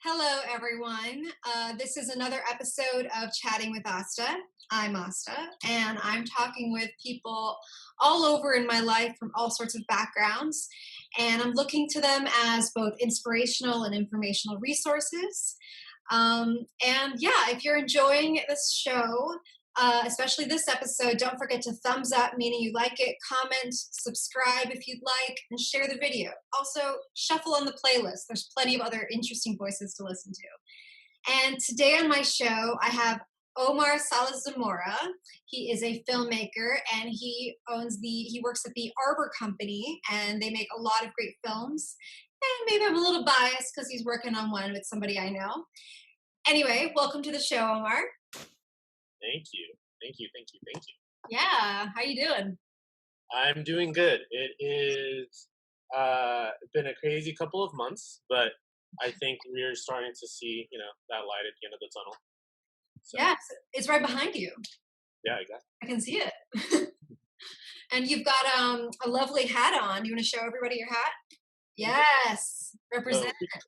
Hello, everyone. This is another episode of Chatting with Asta. I'm Asta, and I'm talking with people all over in my life from all sorts of backgrounds. And I'm looking to them as both inspirational and informational resources. And yeah, if you're enjoying this show, especially this episode, don't forget to thumbs up, meaning you like it, comment, subscribe if you'd like, and share the video. Also, shuffle on the playlist. There's plenty of other interesting voices to listen to. And today on my show, I have Omar Salas Zamora. He is a filmmaker and he works at the Arbor Company, and they make a lot of great films. And maybe I'm a little biased because he's working on one with somebody I know. Anyway, welcome to the show, Omar. Thank you. Thank you. Thank you. Thank you. Yeah, how you doing? I'm doing good. It is been a crazy couple of months, but I think we're starting to see, that light at the end of the tunnel. So. Yeah, it's right behind you. Yeah, exactly. I can see it. And you've got a lovely hat on. You want to show everybody your hat? Yes, represent it.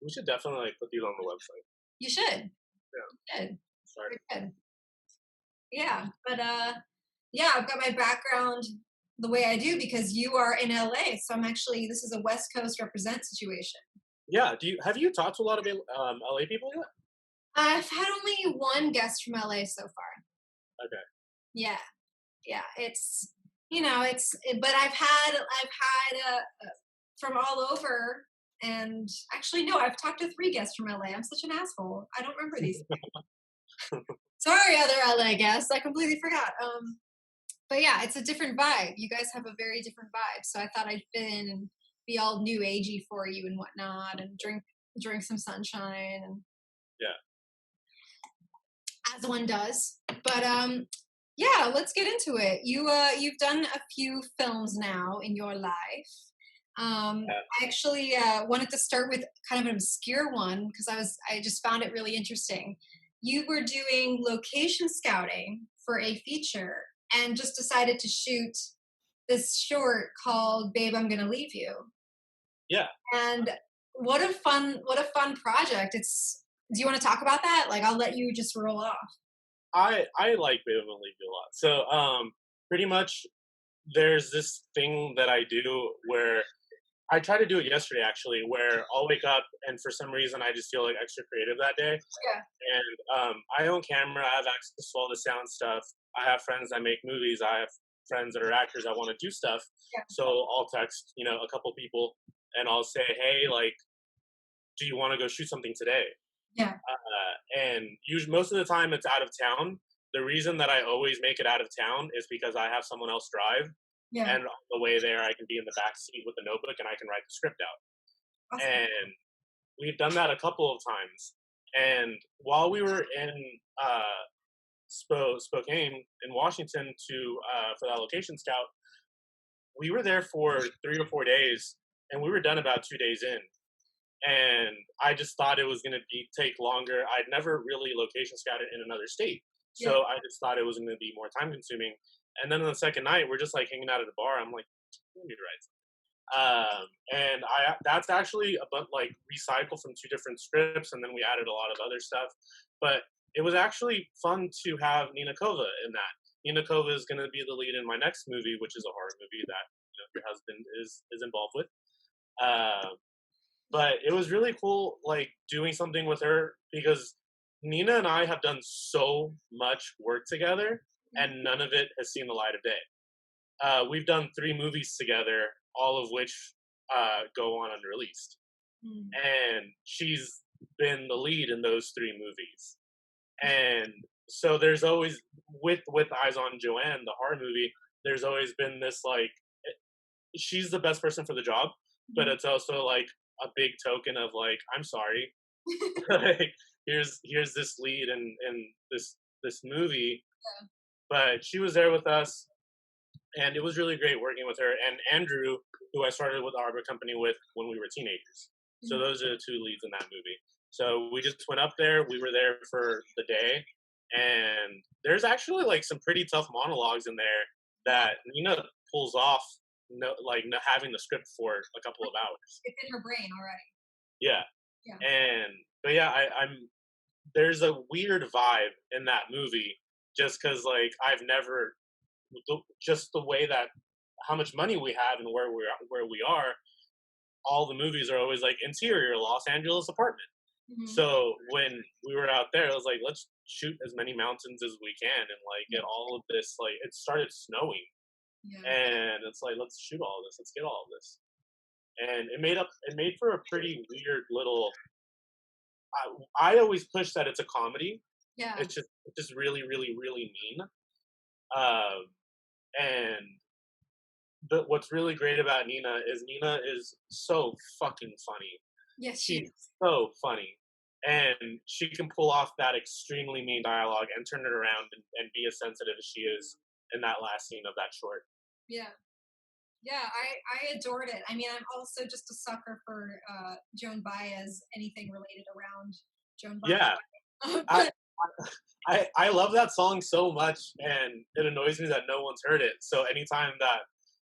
We should definitely put these on the website. You should. Yeah. Good. Sorry. Very good. Yeah, but yeah, I've got my background the way I do because you are in LA, so this is a West Coast represent situation. Yeah. Have you talked to a lot of LA people yet? I've had only one guest from LA so far. Okay. Yeah, it's but I've had from all over, and actually no, I've talked to 3 guests from LA. I'm such an asshole. I don't remember these. Sorry, other LA guests. I completely forgot. But yeah, it's a different vibe. You guys have a very different vibe. So I thought I'd fit in and be all new agey for you and whatnot, and drink some sunshine and yeah, as one does. But yeah, let's get into it. You've done a few films now in your life. I actually wanted to start with kind of an obscure one because I just found it really interesting. You were doing location scouting for a feature and just decided to shoot this short called Babe, I'm Gonna Leave You. Yeah. And what a fun project. Do you want to talk about that? Like, I'll let you just roll off. I like Babe, I'm Gonna Leave You a lot. So pretty much there's this thing that I do where I tried to do it yesterday, actually, where I'll wake up and for some reason I just feel like extra creative that day. Yeah. And I own camera. I have access to all the sound stuff. I have friends that make movies. I have friends that are actors that want to do stuff. Yeah. So I'll text, a couple people and I'll say, hey, like, do you want to go shoot something today? Yeah. And most of the time it's out of town. The reason that I always make it out of town is because I have someone else drive. Yeah. And on the way there, I can be in the back seat with the notebook and I can write the script out. Awesome. And we've done that a couple of times. And while we were in Spokane in Washington for that location scout, we were there for 3 to 4 days, and we were done about 2 days in. And I just thought it was going to take longer. I'd never really location scouted in another state, so I just thought it was going to be more time consuming. And then on the second night, we're just like hanging out at a bar. I'm like, we need to write something. And that's actually recycled from 2 different scripts, and then we added a lot of other stuff. But it was actually fun to have Nina Kova in that. Nina Kova is going to be the lead in my next movie, which is a horror movie that your husband is involved with. But it was really cool, like, doing something with her because Nina and I have done so much work together, and none of it has seen the light of day. We've done 3 movies together, all of which go on unreleased. And she's been the lead in those 3 movies. And so there's always, with Eyes on Joanne, the horror movie, there's always been this, like, she's the best person for the job, but it's also, like, a big token of, like, I'm sorry. Like, here's this lead in this movie. Yeah. But she was there with us, and it was really great working with her. And Andrew, who I started with Arbor Company with when we were teenagers. So those are the 2 leads in that movie. So we just went up there. We were there for the day, and there's actually like some pretty tough monologues in there that Nina pulls off, having the script for a couple of hours. It's in her brain already. Yeah. Yeah. But yeah, I'm there's a weird vibe in that movie just because like I've never just the way that how much money we have and where we are, all the movies are always like interior Los Angeles apartment. Hmm. So when we were out there, I was like, let's shoot as many mountains as we can and like get all of this. Like it started snowing, Yeah. and it's like let's shoot all of this, let's get all of this, and it made for a pretty weird little. I always push that it's a comedy. Yeah. It's just really really really mean. Um, and what's really great about Nina is so fucking funny. Yes, she She's is. so funny. And she can pull off that extremely mean dialogue and turn it around and be as sensitive as she is in that last scene of that short. Yeah. Yeah, I adored it. I mean, I'm also just a sucker for Joan Baez, anything related around Joan Yeah. Baez. I But I love that song so much and it annoys me that no one's heard it. So anytime that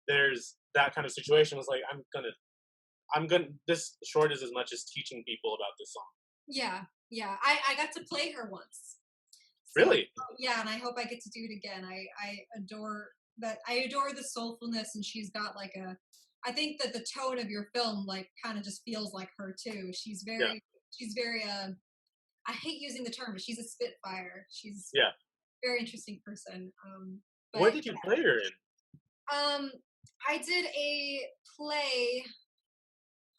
there's that kind of situation, it's like I'm gonna this short is as much as teaching people about this song. yeah, yeah, I got to play her once. So Really? yeah, and I hope I get to do it again. I adore that. I adore the soulfulness, and she's got like a. I think that the tone of your film like kind of just feels like her too. Yeah. She's very I hate using the term, but she's a spitfire. She's Yeah. a very interesting person. What But did you play her in? I did a play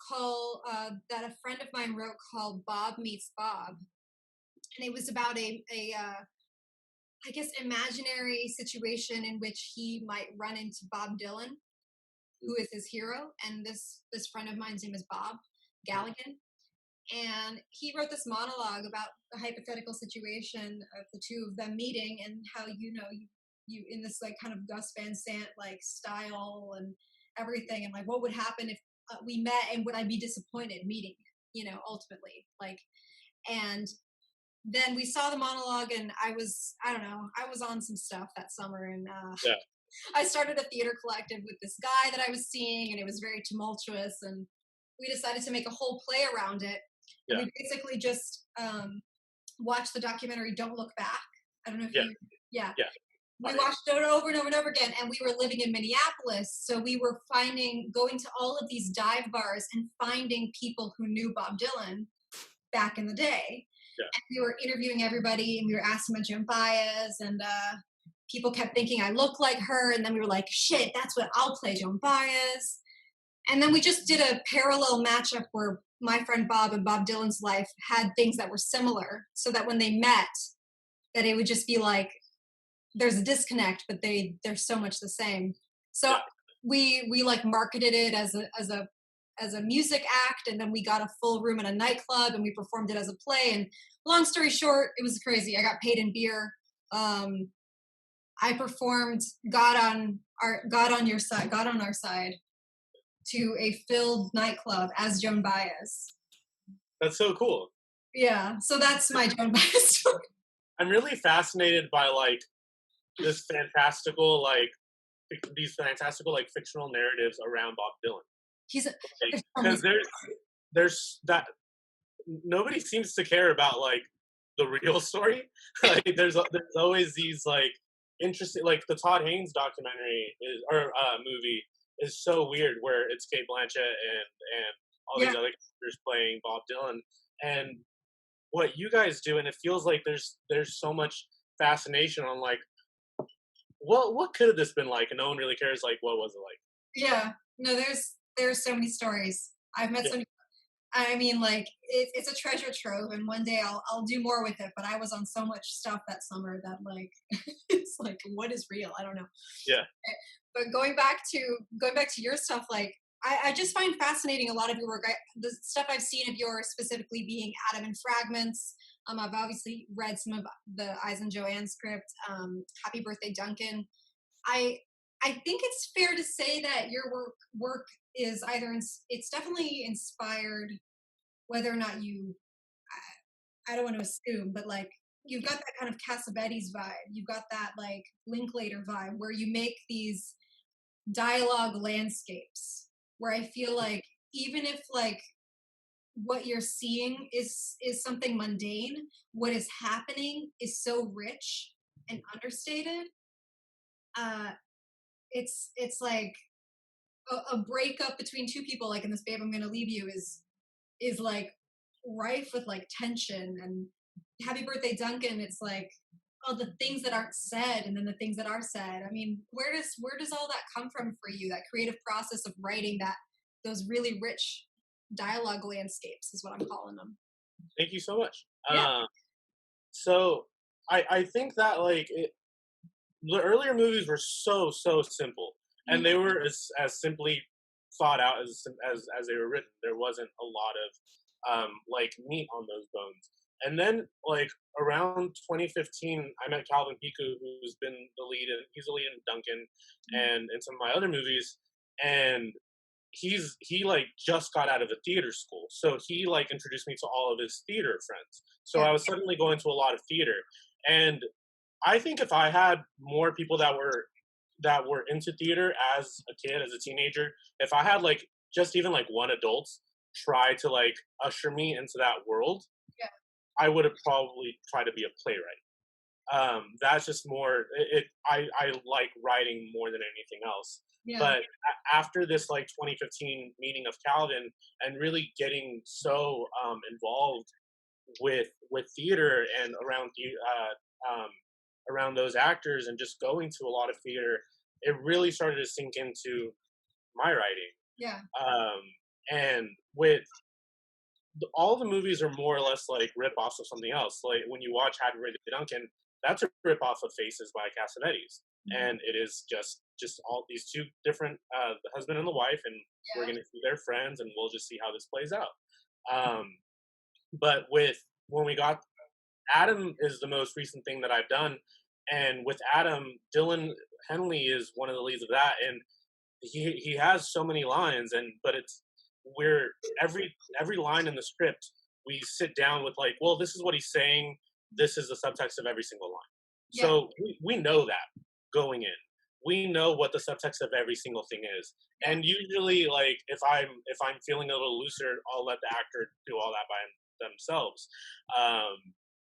called that a friend of mine wrote called Bob Meets Bob, and it was about a I guess imaginary situation in which he might run into Bob Dylan, who is his hero, and this friend of mine's name is Bob Galligan, and he wrote this monologue about the hypothetical situation of the two of them meeting and how you in this like kind of Gus Van Sant like style and everything, and like what would happen if we met, and would I be disappointed meeting, ultimately, like. And then we saw the monologue, and I don't know, I was on some stuff that summer, and Yeah. I started a theater collective with this guy that I was seeing, and it was very tumultuous, and we decided to make a whole play around it. And Yeah. we basically just watched the documentary Don't Look Back. I don't know if Yeah. you, yeah. Yeah. We Fire. watched it over and over and over again, and we were living in Minneapolis, so we were going to all of these dive bars and finding people who knew Bob Dylan back in the day. Yeah. And we were interviewing everybody, and we were asking about Joan Baez, and people kept thinking I looked like her, and then we were like, shit, that's what I'll play, Joan Baez. And then we just did a parallel matchup where my friend Bob and Bob Dylan's life had things that were similar, so that when they met, that it would just be like there's a disconnect, but they're so much the same. So Yeah. we like marketed it as a music act, and then we got a full room in a nightclub, and we performed it as a play. And long story short, it was crazy. I got paid in beer. I performed God on Your Side, God on Our Side, to a filled nightclub as Joan Baez. That's so cool. Yeah, so that's my Joan Baez story. I'm really fascinated by like this fantastical like these fantastical like fictional narratives around Bob Dylan. He's Because there's that nobody seems to care about like the real story. Like there's always these like interesting like the Todd Haynes documentary or movie is so weird where it's Kate Blanchett and all these yeah, other characters playing Bob Dylan and what you guys do and it feels like there's so much fascination on like what could have this been like and no one really cares like what was it like. yeah. No, there's so many stories. I've met Yeah. so many. I mean, like it's a treasure trove, and one day I'll do more with it. But I was on so much stuff that summer that like it's like what is real? I don't know. Yeah. But going back to your stuff, like I just find fascinating a lot of your work. The stuff I've seen of yours, specifically being Adam and Fragments. I've obviously read some of the On Joanne script. Happy Birthday Duncan. I I think it's fair to say that your work is either it's definitely inspired, whether or not you I don't want to assume, but like you've got that kind of Cassavetes vibe. You've got that like Linklater vibe where you make these dialogue landscapes where I feel like even if like what you're seeing is something mundane. What is happening is so rich and understated. Uh, it's like a breakup between two people, like in this "Babe, I'm Gonna Leave You" is like rife with like tension. And "Happy Birthday Duncan," it's like, oh, the things that aren't said and then the things that are said. I mean, where does all that come from for you? That creative process of writing that, those really rich dialogue landscapes is what I'm calling them. Thank you so much. Yeah. So I think that like the earlier movies were so simple, and they were as simply thought out as they were written. There wasn't a lot of like meat on those bones. And then like around 2015, I met Calvin Piku, who's been the lead, and he's the lead in Duncan and in some of my other movies. And he like just got out of a theater school, so he like introduced me to all of his theater friends. So Yeah. I was suddenly going to a lot of theater, and I think if I had more people that were into theater as a kid, as a teenager, if I had like just even like one adult try to like usher me into that world, Yeah. I would have probably tried to be a playwright. That's just more I like writing more than anything else. Yeah. But after this like 2015 meeting of Calvin and really getting so involved with theater and around those actors and just going to a lot of theater, it really started to sink into my writing. Yeah. And with all the movies are more or less like rip-offs of something else. Like when you watch Happy Birthday Duncan, that's a rip-off of Faces by Cassavetes. And it is just all these two different the husband and the wife, and we're Yeah. gonna see their friends, and we'll just see how this plays out. But with when we got Adam is the most recent thing that I've done, and with Adam, Dylan Henley is one of the leads of that, and he has so many lines, and but it's we're every line in the script we sit down with like, well, this is what he's saying, this is the subtext of every single line. Yeah. So we know that going in, we know what the subtext of every single thing is. Yeah. And usually, like if I'm feeling a little looser, I'll let the actor do all that by themselves.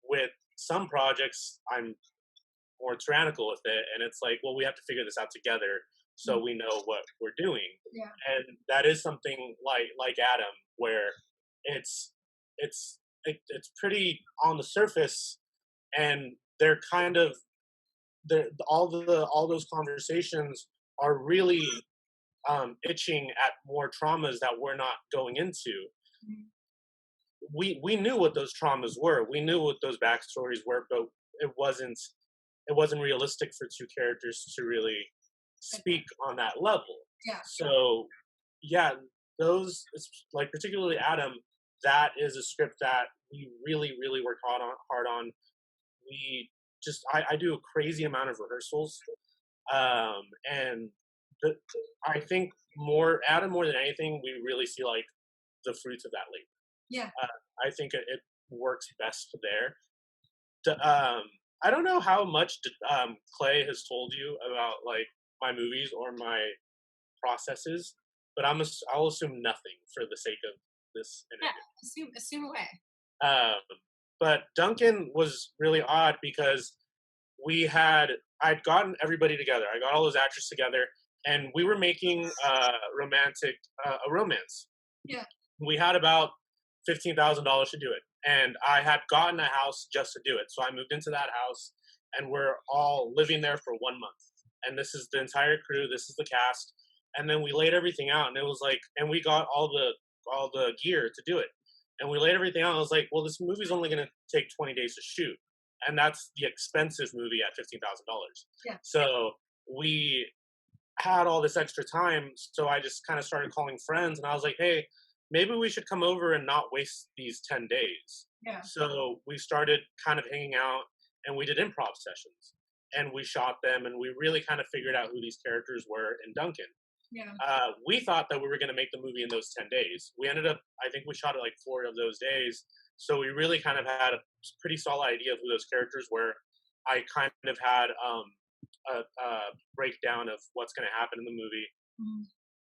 With some projects, I'm more tyrannical with it, and it's like, well, we have to figure this out together so we know what we're doing. Yeah. And that is something like Adam, where it's it's pretty on the surface, and they're kind of all those conversations are really itching at more traumas that we're not going into. Mhm. We knew what those traumas were. We knew what those backstories were, but it wasn't it wasn't realistic for two characters to really speak on that level. Yeah. So yeah, those like particularly Adam, that is a script that we really work hard on. We just I do a crazy amount of rehearsals, and the, I think Adam more than anything, we really see like the fruits of that labor. Yeah. I think it works best there. I don't know how much Clay has told you about like my movies or my processes, but I'll assume nothing for the sake of this Yeah. interview. Assume away. Um, but Duncan was really odd because I'd gotten everybody together. I got all those actors together, and we were making a romance. Yeah. We had about $15,000 to do it, and I had gotten a house just to do it. So I moved into that house, and we're all living there for 1 month. And this is the entire crew. This is the cast. And then we laid everything out, and it was like, and we got all the gear to do it. And we laid everything out. And I was like, well, this movie's only going to take 20 days to shoot, and that's the expensive movie at $15,000. Yeah. So we had all this extra time. So I just kind of started calling friends, and I was like, hey, maybe we should come over and not waste these 10 days. Yeah. So we started kind of hanging out, and we did improv sessions, and we shot them, and we really kind of figured out who these characters were in Duncan. Yeah. We thought that we were going to make the movie in those 10 days. We ended up, I think we shot it like 4 of those days. So we really kind of had a pretty solid idea of who those characters were. I kind of had a breakdown of what's going to happen in the movie. Mhm.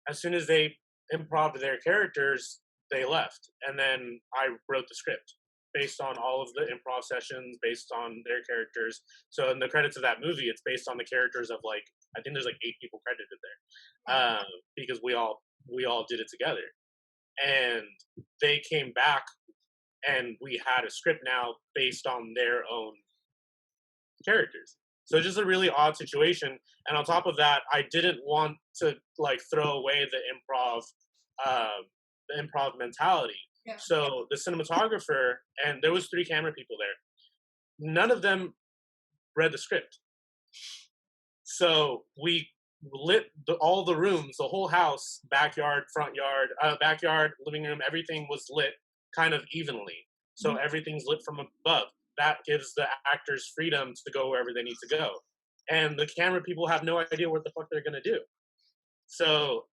As soon as they improv their characters, they left, and then I wrote the script based on all of the improv sessions, based on their characters. So in the credits of that movie, it's based on the characters of like, I think there's like 8 people credited there, because we all did it together, and they came back, and we had a script now based on their own characters. So just a really odd situation. And on top of that, I didn't want to like throw away the improv mentality. Yeah. So the cinematographer, and there was 3 camera people there. None of them read the script. So we lit all the rooms, the whole house, backyard, front yard, backyard, living room, everything was lit kind of evenly. So everything's lit from above. That gives the actors freedom to go wherever they need to go. And the camera people have no idea what the fuck they're gonna do. So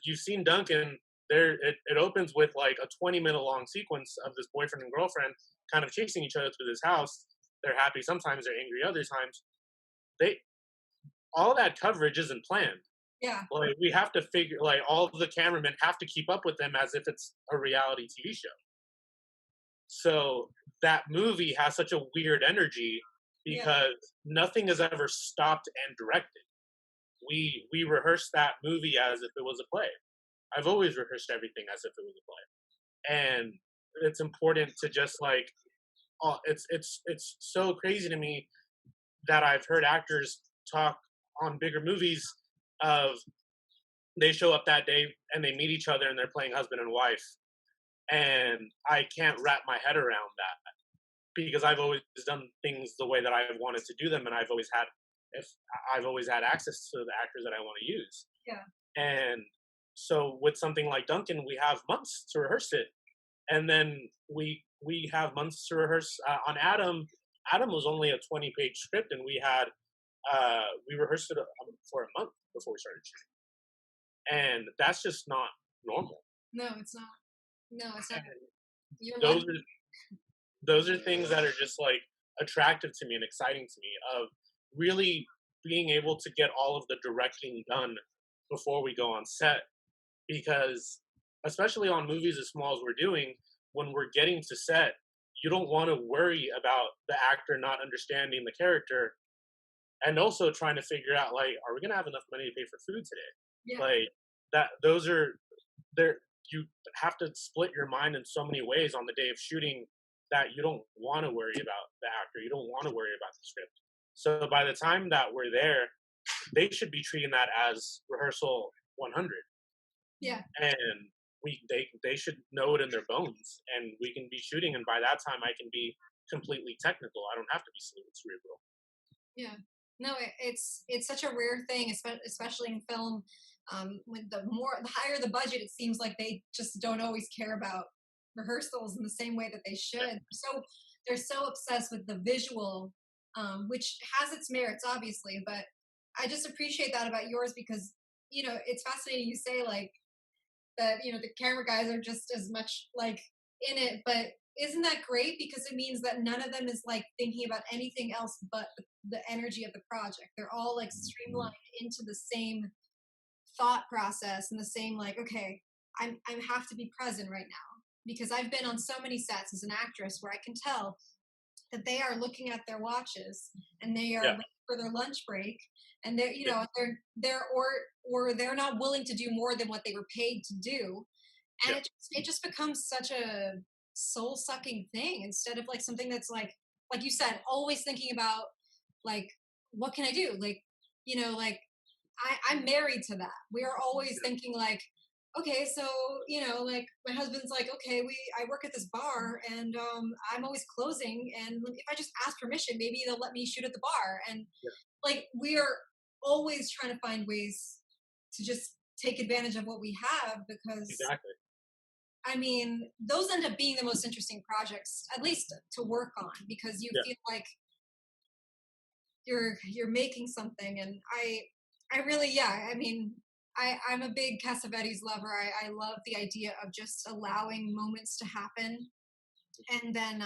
you've seen Duncan. It opens with like a 20-minute long sequence of this boyfriend and girlfriend kind of chasing each other through this house. They're happy sometimes, they're angry other times. All that coverage isn't planned. Yeah. Like we have to figure, like all of the cameramen have to keep up with them as if it's a reality TV show. So that movie has such a weird energy because nothing is ever stopped and directed. We rehearsed that movie as if it was a play. I've always rehearsed everything as if it was a play, and it's important to just like, it's so crazy to me that I've heard actors talk on bigger movies of they show up that day and they meet each other and they're playing husband and wife, and I can't wrap my head around that because I've always done things the way that I've wanted to do them, and I've always had access to the actors that I want to use. Yeah. And so with something like Duncan, we have months to rehearse it, and then we have months to rehearse on Adam. Adam was only a 20-page script, and we rehearsed it for a month before we started shooting, and that's just not normal. No, it's not. No, it's not. Those are things that are just like attractive to me and exciting to me, of really being able to get all of the directing done before we go on set, because especially on movies as small as we're doing, when we're getting to set, you don't want to worry about the actor not understanding the character, and also trying to figure out like, are we gonna have enough money to pay for food today? Yeah. Like that. Those are there. You have to split your mind in so many ways on the day of shooting that you don't want to worry about the actor. You don't want to worry about the script. So by the time that we're there, they should be treating that as rehearsal 100. Yeah. And they should know it in their bones, and we can be shooting, and by that time I can be completely technical. I don't have to be cerebral. Yeah. No, it's such a rare thing, especially in film. With the higher the budget, it seems like they just don't always care about rehearsals in the same way that they should. So they're so obsessed with the visual, which has its merits, obviously. But I just appreciate that about yours because it's fascinating. You say like that. The camera guys are just as much like in it, but isn't that great? Because it means that none of them is like thinking about anything else but the energy of the project. They're all like streamlined into the same thought process and the same like, okay, I have to be present right now, because I've been on so many sets as an actress where I can tell that they are looking at their watches and they are waiting for their lunch break, and they're not willing to do more than what they were paid to do, and it just becomes such a soul sucking thing instead of like something that's like you said, always thinking about like, what can I do, like like I'm married to that. We are always thinking like, okay, so like my husband's like, okay, I work at this bar, and I'm always closing, and if I just ask permission, maybe they'll let me shoot at the bar, and like we are always trying to find ways to just take advantage of what we have, because Exactly. I mean, those end up being the most interesting projects, at least to work on, because you feel like you're making something. And I really, I mean, I'm a big Cassavetes lover. I love the idea of just allowing moments to happen. And then,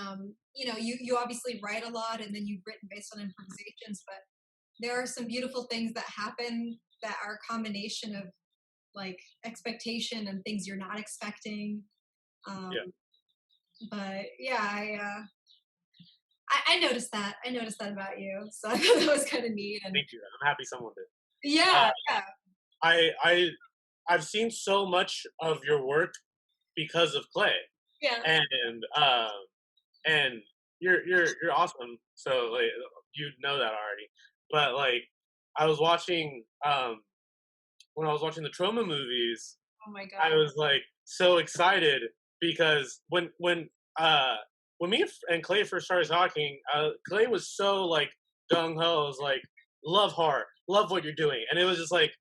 you obviously write a lot, and then you've written based on improvisations, but there are some beautiful things that happen that are a combination of like expectation and things you're not expecting. Um, Yeah. but yeah, I noticed that. I noticed that about you. So I thought that was kind of neat. And Thank you. I'm happy someone did. yeah, yeah, I I've seen so much of your work because of Clay, yeah. and and you're awesome. So like you know that already, but like I was watching when I was watching the Trauma movies, Oh my I God. was like so excited because uh when me and Clay first started talking, Clay was so like gung ho. Was like love horror, love what you're doing, and it was just like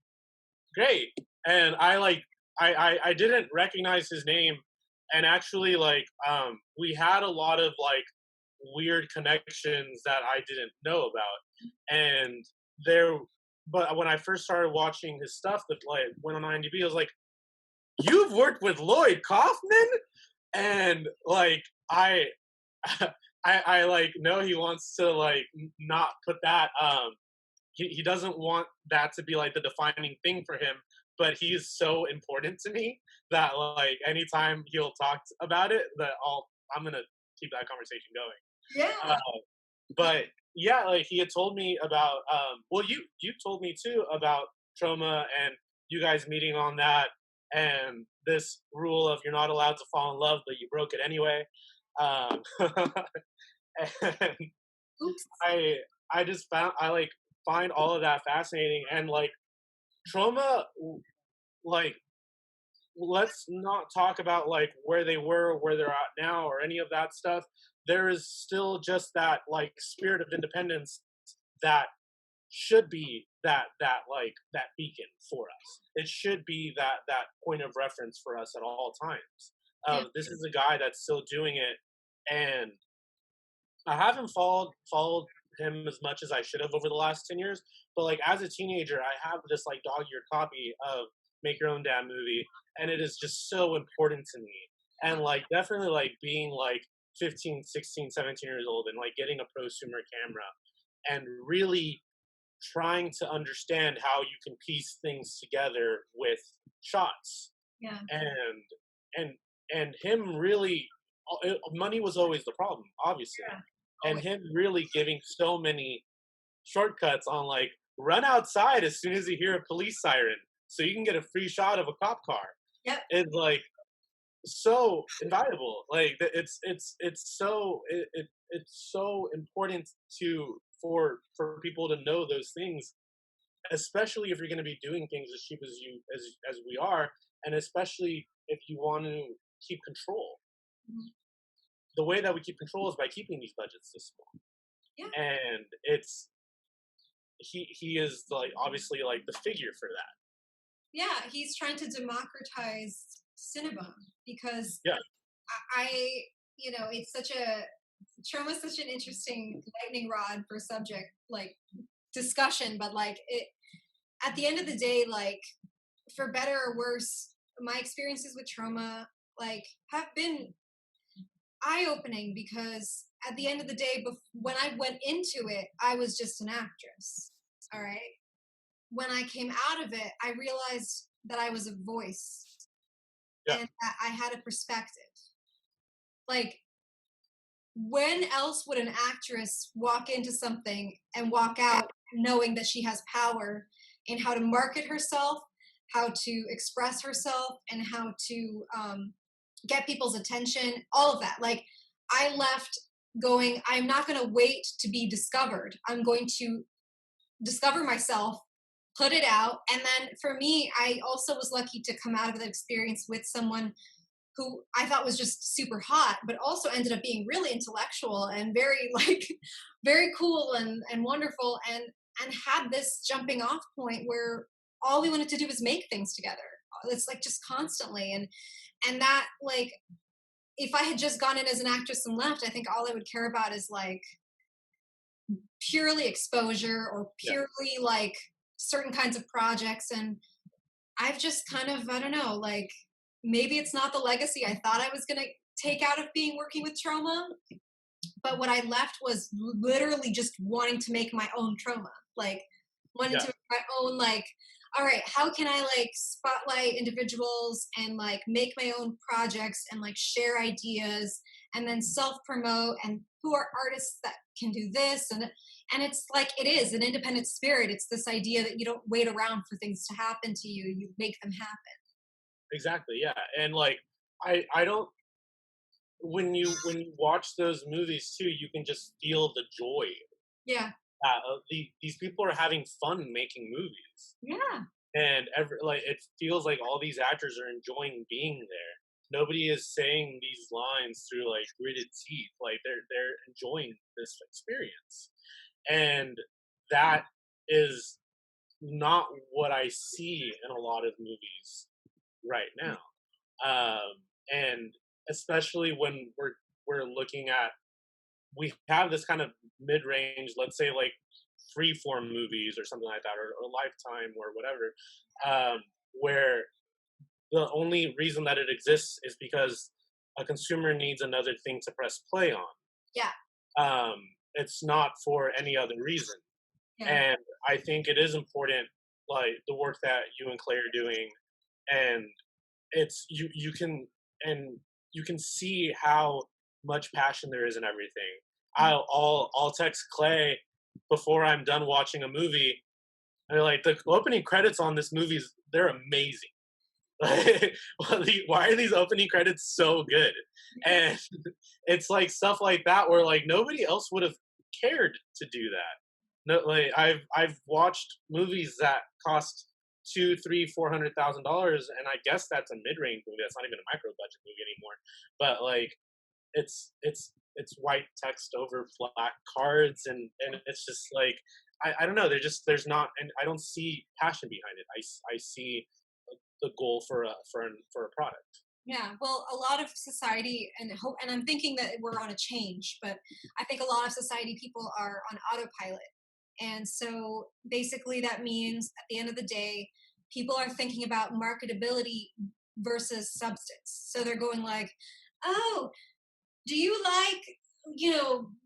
great. And I like I didn't recognize his name, and actually like we had a lot of like weird connections that I didn't know about, and there. But when I first started watching his stuff that like went on IMDb, I was like, "You've worked with Lloyd Kaufman," and like I like know he wants to like not put that he doesn't want that to be like the defining thing for him, but he's so important to me that like anytime he'll talk about it, that I'm gonna keep that conversation going. Yeah. But yeah, like he had told me about well you told me too about Trauma and you guys meeting on that and this rule of you're not allowed to fall in love, but you broke it anyway. Um, and Oops. I I just found I like find all of that fascinating and like Trauma like let's not talk about like where they were, where they're at now, or any of that stuff. There is still just that like spirit of independence that should be that that beacon for us. It should be that point of reference for us at all times. Yeah. This is a guy that's still doing it, and I haven't followed him as much as I should have over the last 10 years. But like as a teenager, I have this like dog-eared copy of Make Your Own Damn Movie, and it is just so important to me. And like definitely like being like 15, 16, 17 years old and like getting a prosumer camera and really trying to understand how you can piece things together with shots Yeah. and and and him really money was always the problem obviously Yeah. and Always. him really giving so many shortcuts on like run outside as soon as you hear a police siren so you can get a free shot of a cop car Yep. is like so invaluable like it's so it's so important to for people to know those things especially if you're going to be doing things as cheap as you as we are and especially if you want to keep control Mhm. the way that we keep control is by keeping these budgets this small Yeah. and it's he is like obviously like the figure for that Yeah. He's trying to democratize cinema because yeah you know, it's such a trauma is such an interesting lightning rod for subject like discussion, but like it at the end of the day, like for better or worse, my experiences with trauma like have been eye-opening because at the end of the day, when I went into it, I was just an actress. All right. When I came out of it, I realized that I was a voice yeah and that I had a perspective. Like, when else would an actress walk into something and walk out knowing that she has power in how to market herself, how to express herself, and how to get people's attention, all of that. Like, I left going, I'm not going to wait to be discovered. I'm going to discover myself, put it out. And then for me, I also was lucky to come out of the experience with someone who I thought was just super hot, but also ended up being really intellectual and very like very cool and wonderful and had this jumping off point where all we wanted to do was make things together. It's like just constantly and that like if I had just gone in as an actress and left, I think all I would care about is like purely exposure or yeah purely like certain kinds of projects and I've just kind of, I don't know, like maybe it's not the legacy I thought I was going to take out of being working with trauma. But what I left was literally just wanting to make my own trauma, like wanting yeah to make my own, like, all right, how can I like spotlight individuals and like make my own projects and like share ideas and then self promote, and who are artists that can do this, and it's like it is an independent spirit. It's this idea that you don't wait around for things to happen to you, you make them happen. Exactly, yeah. And like I don't, when you watch those movies too, you can just feel the joy. Yeah. These people are having fun making movies, Yeah. and like it feels like all these actors are enjoying being there. Nobody is saying these lines through like gritted teeth. Like they're enjoying this experience, and that is not what I see in a lot of movies right now. And especially when we're looking at, we have this kind of mid-range, let's say like freeform movies or something like that, or Lifetime or whatever, where the only reason that it exists is because a consumer needs another thing to press play on. Yeah. Um, it's not for any other reason. Yeah. And I think it is important, like the work that you and Clay are doing, and it's you can, and you can see how much passion there is in everything. I'll text Clay before I'm done watching a movie, and they're like, the opening credits on this movie they're amazing. Like, why are these opening credits so good? And it's like stuff like that where like nobody else would have cared to do that. No, like I've watched movies that cost two, three, $400,000, and I guess that's a mid-range movie. That's not even a micro budget movie anymore. But like it's white text over black cards, and it's just like I don't know. There's not, and I don't see passion behind it. I see the goal for a product. Yeah, well, a lot of society, and hope, and I'm thinking that we're on a change, but I think a lot of society people are on autopilot. And so basically that means at the end of the day, people are thinking about marketability versus substance. So they're going like, "Oh, do you like,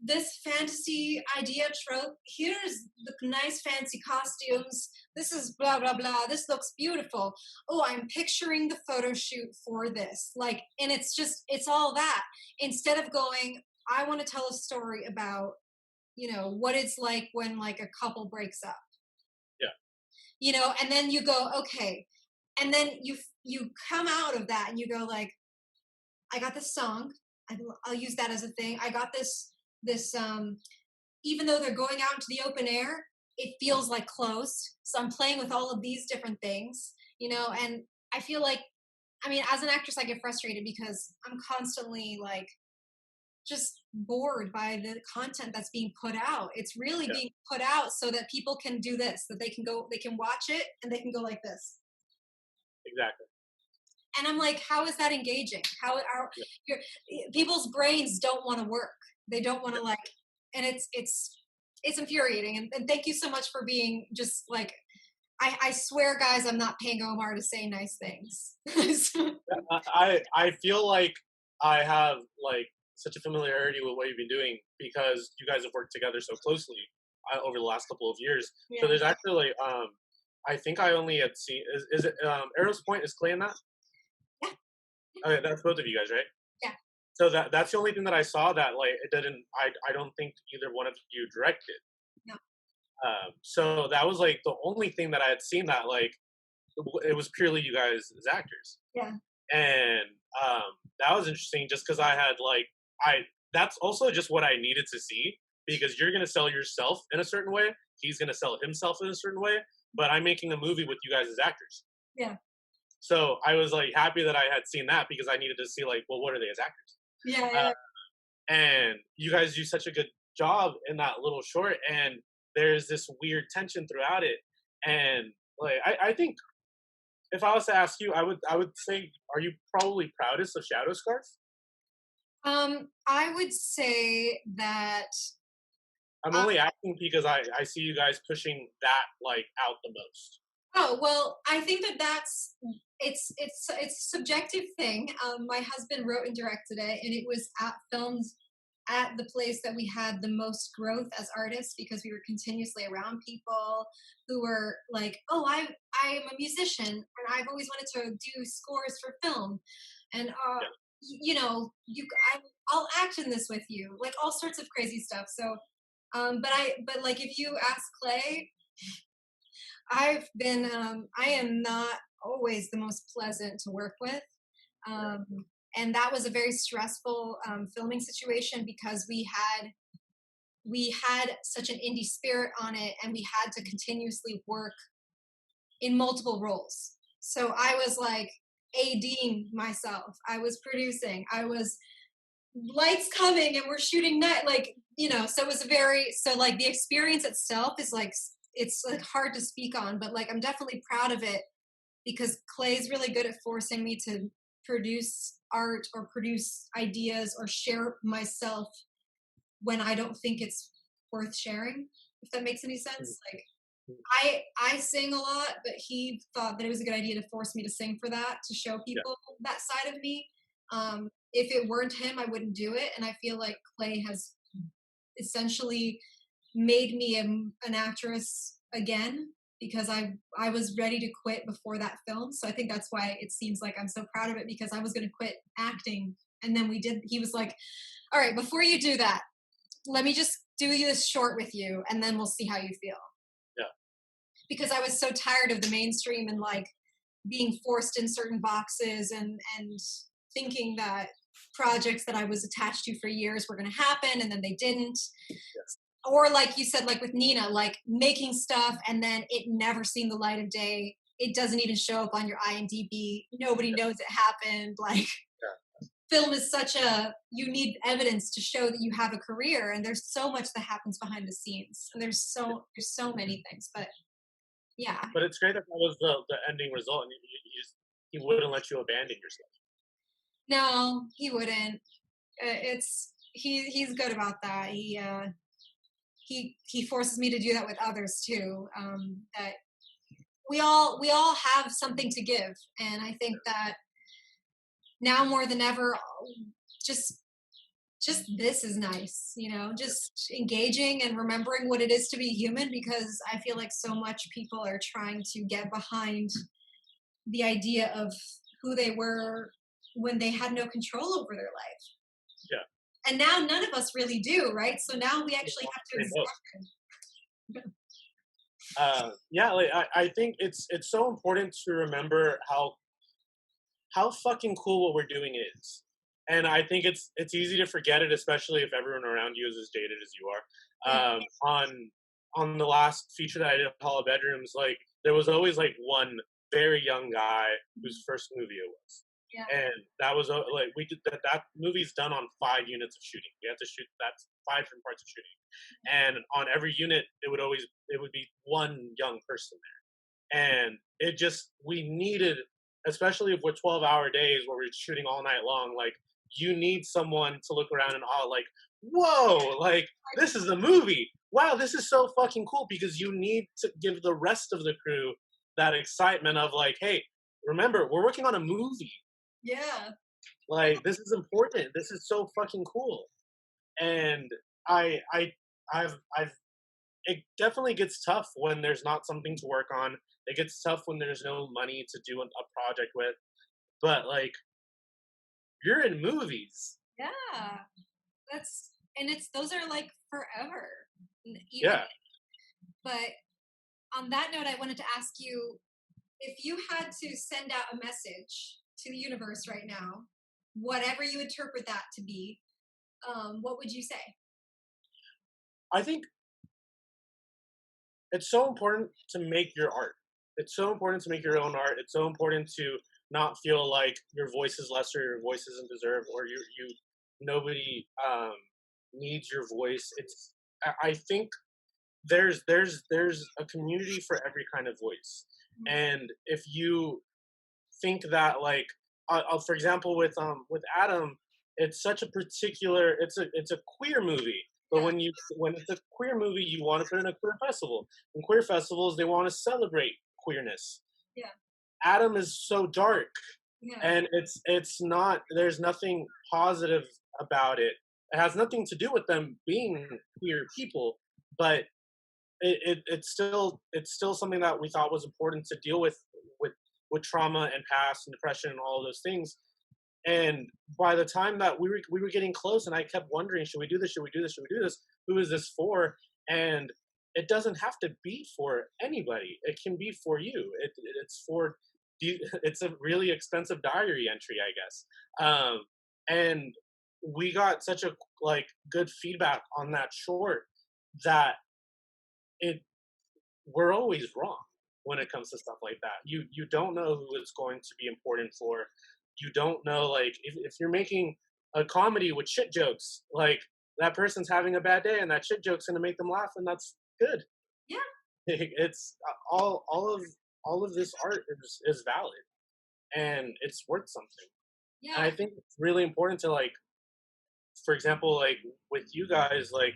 this fantasy idea trope? Here's the nice fancy costumes. This is blah blah blah. This looks beautiful. Oh, I'm picturing the photo shoot for this." Like, and it's all that, instead of going, I want to tell a story about, what it's like when like a couple breaks up. Yeah, And then you go, okay, and then you come out of that and you go like, I got this song. I'll use that as a thing. I got this. Even though they're going out into the open air, it feels like closed. So I'm playing with all of these different things, and I feel like, I mean, as an actress, I get frustrated because I'm constantly like just bored by the content that's being put out. It's really yeah, being put out so that people can do this, that they can watch it and they can go like this. exactly. And I'm like, how is that engaging? How are Yeah, your people's brains don't want to work? They don't want to like, and it's infuriating. And thank you so much for being just like, I swear, guys, I'm not paying Omar to say nice things. I feel like I have like such a familiarity with what you've been doing because you guys have worked together so closely over the last couple of years. So Yeah, there's actually I think I only had seen, is it Arrows Point, is Clay in that? yeah, Okay, that's both of you guys, right? yeah. So that's the only thing that I saw that like it didn't. I don't think either one of you directed. No, So that was like the only thing that I had seen that like it was purely you guys as actors, yeah, and that was interesting just because I had like I that's also just what I needed to see because you're gonna sell yourself in a certain way, he's gonna sell himself in a certain way, but I'm making a movie with you guys as actors. yeah, So I was like happy that I had seen that because I needed to see like, well, what are they as actors? yeah, Uh, yeah. and you guys do such a good job in that little short, and there's this weird tension throughout it, and like I think if I was to ask you, I would say, are you probably proudest of Shadow Scarf? I would say that. I'm Uh, only asking because I see you guys pushing that like out the most. oh well, I think that that's it's a subjective thing. My husband wrote and directed it, and it was at filmed at the place that we had the most growth as artists because we were continuously around people who were like, oh, I am a musician and I've always wanted to do scores for film, and Yeah. you know, I'll act in this with you, like all sorts of crazy stuff. So but like if you ask Clay, I am not always the most pleasant to work with. Um, and that was a very stressful filming situation because we had such an indie spirit on it, and we had to continuously work in multiple roles. So I was like ADing myself, I was producing, I was lights coming, and we're shooting night, like, you know. So it was very, so like the experience itself is like, it's like hard to speak on, but like I'm definitely proud of it because Clay's really good at forcing me to produce art or produce ideas or share myself when I don't think it's worth sharing, if that makes any sense. Like I sing a lot, but he thought that it was a good idea to force me to sing for that, to show people that side of me. If it weren't him, I wouldn't do it. And I feel like Clay has essentially made me an actress again because I was ready to quit before that film. So I think that's why it seems like I'm so proud of it, because I was going to quit acting, and then he was like, all right, before you do that, let me just do this short with you and then we'll see how you feel. Yeah. Because I was so tired of the mainstream and like being forced in certain boxes and thinking that projects that I was attached to for years were going to happen and then they didn't. Or like you said, like with Nina, like making stuff and then it never seen the light of day. It doesn't even show up on your IMDb. Nobody knows it happened. Like film is such you need evidence to show that you have a career, and there's so much that happens behind the scenes. And there's so many things, but yeah. But it's great that was the ending result, and he wouldn't let you abandon yourself. No, he wouldn't. He's good about that. He forces me to do that with others too. That we all have something to give, and I think that now more than ever, just this is nice, you know, just engaging and remembering what it is to be human, because I feel like so much people are trying to get behind the idea of who they were when they had no control over their life. Yeah. And now none of us really do, right? So now we actually have to examine. Like I think it's so important to remember how fucking cool what we're doing is. And I think it's easy to forget it, especially if everyone around you is as jaded as you are. On the last feature that I did, Hollow Bedrooms, like there was always like one very young guy whose first movie it was. Yeah. And that was like we did that movie's done on 5 units of shooting. We had to shoot that's 5 different parts of shooting, and on every unit it would be one young person there, and it just we needed, especially if we're 12-hour days where we're shooting all night long, like you need someone to look around and awe, like, whoa, like this is a movie. Wow, this is so fucking cool, because you need to give the rest of the crew that excitement of like, hey, remember, we're working on a movie. Yeah. Like this is important. This is so fucking cool. And I've it definitely gets tough when there's not something to work on. It gets tough when there's no money to do a project with. But like, you're in movies. Yeah. Those are like forever. Yeah. But on that note, I wanted to ask you, if you had to send out a message to the universe right now, whatever you interpret that to be, what would you say? I think it's so important to make your art. It's so important to make your own art. It's so important to not feel like your voice is lesser, your voice isn't deserved, or you nobody needs your voice. I think there's a community for every kind of voice, and if you think that like for example with Adam, it's such a particular it's a queer movie, but when it's a queer movie, you want to put it in a queer festival. In queer festivals, they want to celebrate queerness. Yeah. Adam is so dark, Yeah. and it's not, there's nothing positive about it, It has nothing to do with them being queer people, but it's still something that we thought was important to deal with with trauma and past and depression and all of those things. And by the time that we were getting close, and I kept wondering, should we do this? Should we do this? Should we do this? Who is this for? And it doesn't have to be for anybody. It can be for you. It's for it's a really expensive diary entry, I guess. And we got such a like good feedback on that short that it we're always wrong when it comes to stuff like that. You don't know who it's going to be important for. You don't know like if you're making a comedy with shit jokes, like that person's having a bad day and that shit joke's gonna make them laugh, and that's good. Yeah. It's all of this art is valid and it's worth something. And Yeah. I think it's really important to like, for example, like with you guys, like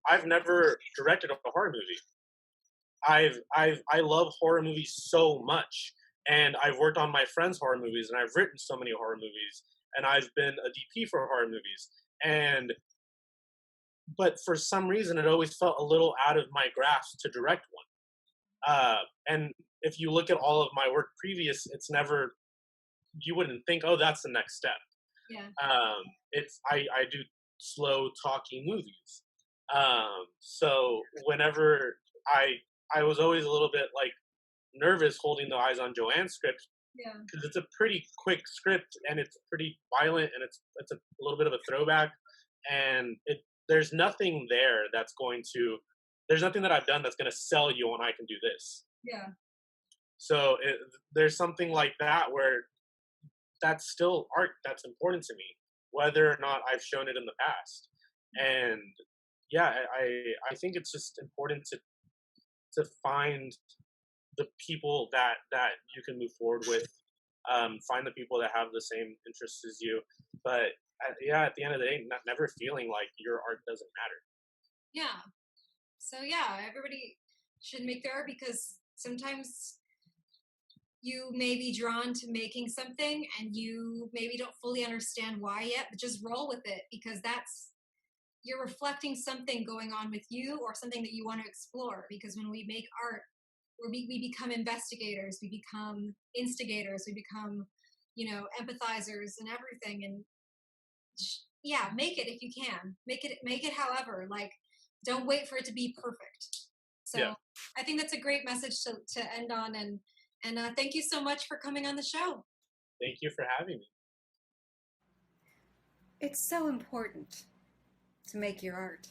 I've never directed a horror movie. I love horror movies so much, and I've worked on my friends' horror movies, and I've written so many horror movies, and I've been a DP for horror movies, and but for some reason, it always felt a little out of my grasp to direct one. And if you look at all of my work previous, it's never you wouldn't think, oh, that's the next step. Yeah. It's I do slow talking movies. So whenever I I was always a little bit like nervous holding the Eyes on Joanne script Yeah. because it's a pretty quick script and it's pretty violent and it's a little bit of a throwback, and it there's nothing there that's going to there's nothing that I've done that's going to sell you on I can do this. Yeah. So there's something like that where that's still art that's important to me, whether or not I've shown it in the past. And yeah, I think it's just important to find the people that you can move forward with. Find the people that have the same interests as you. But yeah, at the end of the day, never feeling like your art doesn't matter. Yeah. So yeah, everybody should make their art because sometimes you may be drawn to making something and you maybe don't fully understand why yet, but just roll with it because that's you're reflecting something going on with you or something that you want to explore. Because when we make art, we become investigators, we become instigators, we become, empathizers and everything. And yeah, make it if you can. Make it however. Like, don't wait for it to be perfect. Yeah. So I think that's a great message to end on. And thank you so much for coming on the show. Thank you for having me. It's so important to make your art.